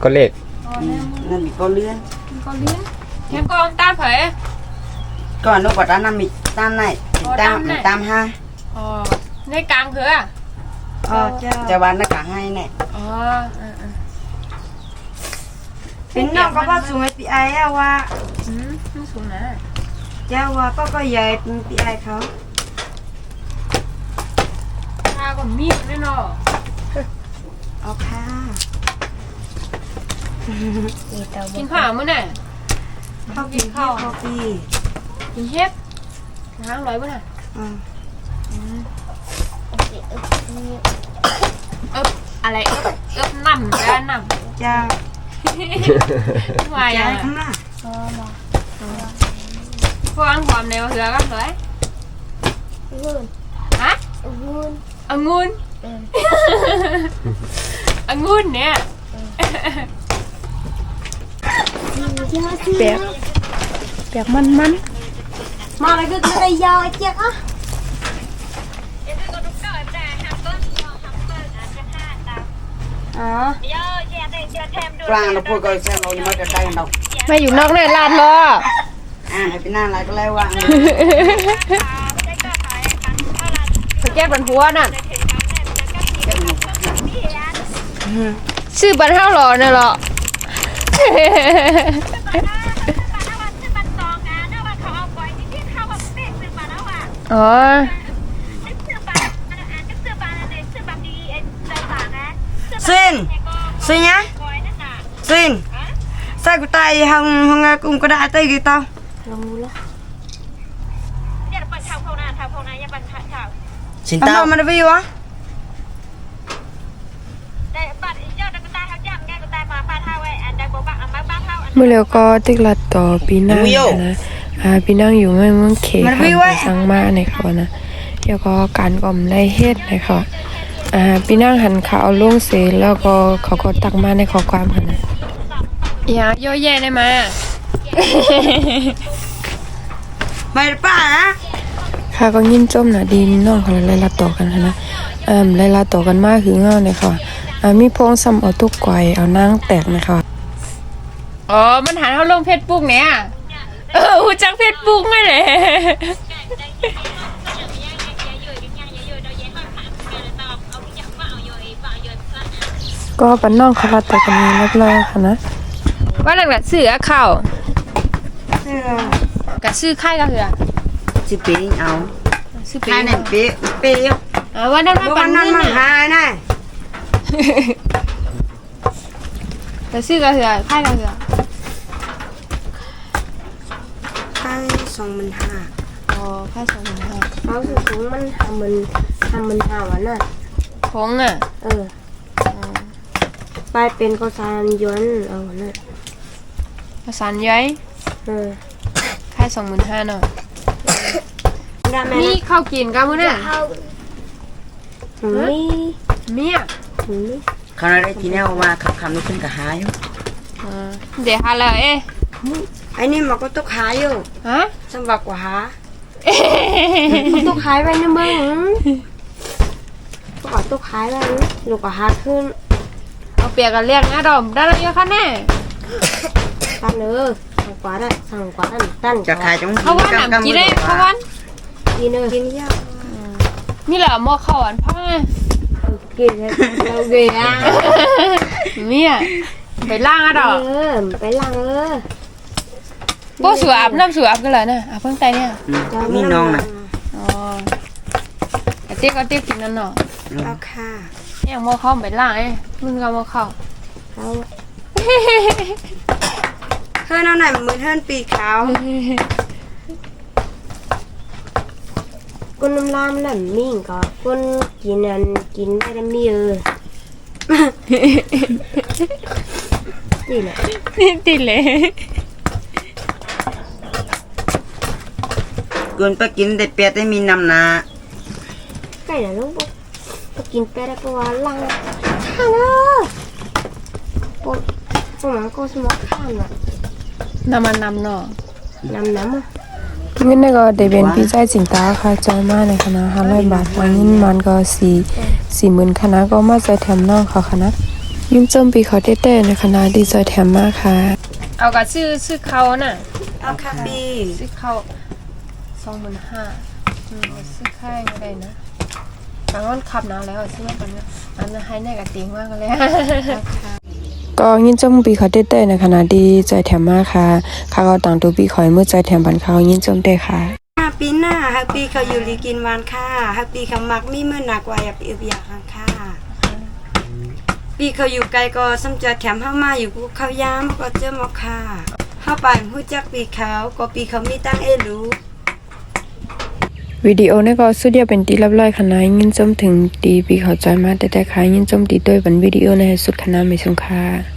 có lệ nên bị con lươn em con tam phải còn nó có ta năm bị tam này tam hai ngay càng thừa à cho bạn nó cả hai này tính nó có bao xuống bị ai à wa nó xuống nè cha wa có giờ bị ai không ta còn miệng nữa nó okกินข้าวมื้อน่ะ khôngกินข้าวพี่ กินเฮ็ดล้างร้อยมื้อน่ะอะไรเอิบน้ำจ้าน้ำ cha วายอ่ะ cha không là พวกอันความในว่าเหือกันเลยฮะองุ่นองุ่นเนี่ย bẹt man mà lại cứ đây giờ chết á Plan nó phôi coi xem nó mới cái đây đâu มาอยู่นอกเนี่ยลาดล้อ hay bên nào lại có leo qua เขาแก้บันหัวนั่นชื่อบันเท่าหล่อเนี่ยหรออ๋อ xin nhá xin sao của tay không cũng có đại tay gì tao xin tao tao mà nó view á เมื่อแล้วก็ติ๊กลัดต่อปีนั่งนะปีนั่งอยู่เมืองเขตค่ะสังมาในเขานะแล้วก็การก่อมไล่เฮ็ดนะคะปีนั่งหันขาเอาลงเสแล้วก็เขาก็ตักมาในข้อความค่ะนะ อย่าโยแย่ได้ไหม mày ba á ค่ะก็ยิ้มจมนะดีน้องเขาไล่ลัดต่อกันค่ะนะไล่ลัดต่อกันมากคือเงาเลยค่ะมีพงซ้ำเอาตุกไกวเอานางแตกนะคะ อ๋อมันหันเขาลงเฟซบุ๊กเนี่ยหูจักเฟซบุ๊กไหมเลย ก็ปันน้องเขาลัดต่อกันนี้แล้วค่ะนะ ว่าหลักๆซื้อข่าวกับซื้อค่ายก็คือ xin pí áo ซื้อปี hai này pí pí ว่านั่นมา bố ปั่น ăn เงิน mà hai này แต่ซื้อก็คือค่ายก็คือ hai sòng mình hà อ๋อค่าย2,500 áo thì cũng mình hà vậy nè ผงอ่ะ ไปเป็นข้าวสารย้อนเอาน่ะ ภาษาย้อยค่าย25,000เนาะ ได้ไหม นี่ข้าวกินกันมื้อน่ะ นี่ เมีย เขาได้ทีแนวว่าคำนี้ขึ้นกับหาย เดี๋ยวหาเลย ไอ้นี่มันก็ต้องขายอยู่ ฮะ สำหรับกว่าหาต้องขายไปนะมึงต้องขายไปลูกก็หาขึ้น เอาเปียกกันเรียกนะดอมได้แล้วเยอะค่ะแน่ ตั้นสั่งกว่าได้สั่งกว่าตั้น จะขายจัง เขาว่าหนำกินได้เขาวัน กินกินยาก นี่แหละหม้อข้าวอันพ่อไง กินเราเบีย เมียไปล่างอะดอก ไปล้าง โบสวยอาบน้ำสวยอาบกันเลยนะอาบเพิ่งใจเนี่ย นี่น้องน่ะ อ๋อเตี้ยก็เตี้ยกินนั่นเนาะ เอาค่ะ อย่างหม้อข้าวไปล่างไอ้มึงก็หม้อข้าว เอาเฮ้ยน้องไหนมือเท่นปีขาวคนน้ำลามนั่นมิ่งก็คนกินนั่นกินได้แต่มีนี่แหละ ติดเลย เกินไปกินแต่เปียได้มีน้ำหนา ใกล้แล้วลูกก็กินไปได้ก็ว่าลังข้าเลยปุ๊บมันก็สมองข้ามอ่ะ น้ำมันน้ำเนาะ น้ำอ่ะ เงินนี่ก็ได้เป็นพี่ใจจิงตาค่ะใจมากในคณะ500 บาทเงินมันก็40,000คณะก็มาใจแถมน้องเขาคณะ เ ยิ้มจมปีเขาเต้ๆในคณะดีใจแถมมากค่ะ เอากะซื้อเขาน่ะ เอาค่ะปี ซื้อเขา25,000ซื้อค่ายไม่ได้นะบางวันขับหนาวแล้วซื้อมาปันนะอันนั้นให้แน่กะติงมากเลย ก็ยินจมปีเขาเต้ๆในคณะดีใจแถมมากค่ะข้าก็ต่างตัวปีขอยเมื่อใจแถมบันเขายินจมเต้ค่ะ ปีหน้าฮักปีเขาอยู่ลีกินวานค่ะฮักปีเขามักมีเมื่อหนักว่าอย่าไปอึบอยากค่ะปีเขาอยู่ไกลก็สำจะแถมเข้ามาอยู่กูเขายามก็เจอหมอกค่ะเข้าไปหู้จักปีเขาก็ปีเขามีตั้งรู้ วิดีโอนี้ก็สุดยอดเป็นตีรับร้อยคณะยินจมถึงตีปีเขาใจมาแต่ค่ะยินจมตีด้วยบันวิดีโอในสุดคณะไม่สงค่ะ